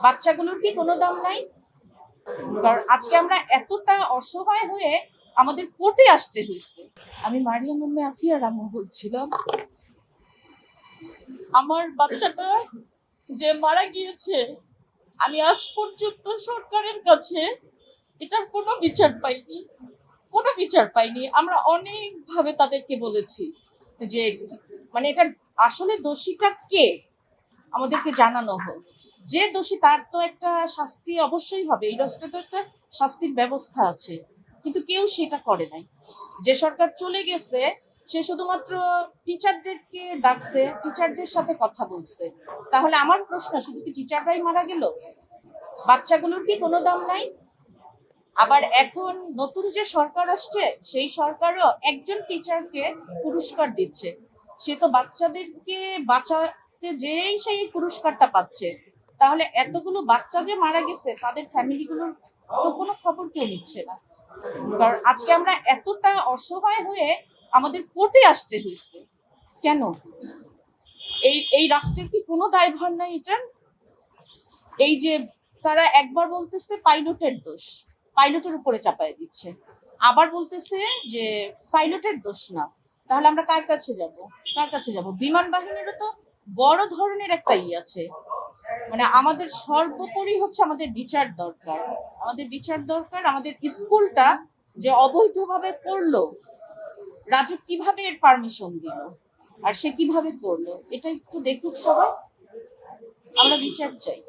বাচ্চাগুলোর কি কোনো দাম নাই? কারণ আজকে আমরা এতটা অসহায় হয়ে আমাদের কোর্টে আসতে হয়েছে। আমি মারিয়াম উম্মে আফিয়া রামু বলছিলাম। আমার বাচ্চাটা যে মারা গিয়েছে, আমি আজ পর্যন্ত সরকারের কাছে এটার কোনো বিচার পাইনি, কোনো বিচার পাইনি। আমরা অনেক ভাবে তাদেরকে বলেছি যে মানে এটা আসলে দোষীটা কে আমাদেরকে জানানো হোক। যে দোষী তার তো একটা শাস্তি অবশ্যই হবে, এই রাষ্ট্রে তো একটা শাস্তির ব্যবস্থা আছে, কিন্তু কেউ সেটা করে নাই। যে সরকার চলে গেছে সে শুধুমাত্র টিচারদেরকে ডাকছে, টিচারদের সাথে কথা বলছে। তাহলে আমার প্রশ্ন, শুধু কি টিচাররাই মারা গেল? বাচ্চাগুলোর কি কোনো দাম নাই? আবার এখন নতুন যে সরকার আসছে সেই সরকারও একজন টিচারকে পুরস্কার দিচ্ছে। সে তো বাচ্চাদেরকে বাঁচাতে যেই সেই পুরস্কারটা পাচ্ছে। তাহলে এতগুলো বাচ্চা যে মারা গেছে তাদের ফ্যামিলিগুলোর তো কোনো খবর কেউ নিচ্ছে না। কারণ আজকে আমরা এতটা অসহায় হয়ে আমাদের কোর্টে আসতে হয়েছে কেন? এই রাষ্ট্রের কি কোনো দায়ভার নাই এটার? এই যে তারা একবার বলতেছে পাইলটের দোষ, পাইলটের উপরে চাপায় দিচ্ছে, আবার বলতেছে যে পাইলটের দোষ না। তাহলে আমরা কার কাছে যাব? কার কাছে যাব? বিমান বাহিনীরও তো বড় ধরনের একটা আছে। মানে আমাদের সর্বোপরি হচ্ছে আমাদের বিচার দরকার। আমাদের বিচার দরকার। আমাদের স্কুলটা যে অবৈধভাবে করলো, রাজু কিভাবে এর পারমিশন দিল আর সে কিভাবে করলো, এটা একটু দেখুক সবাই। আমরা বিচার চাই।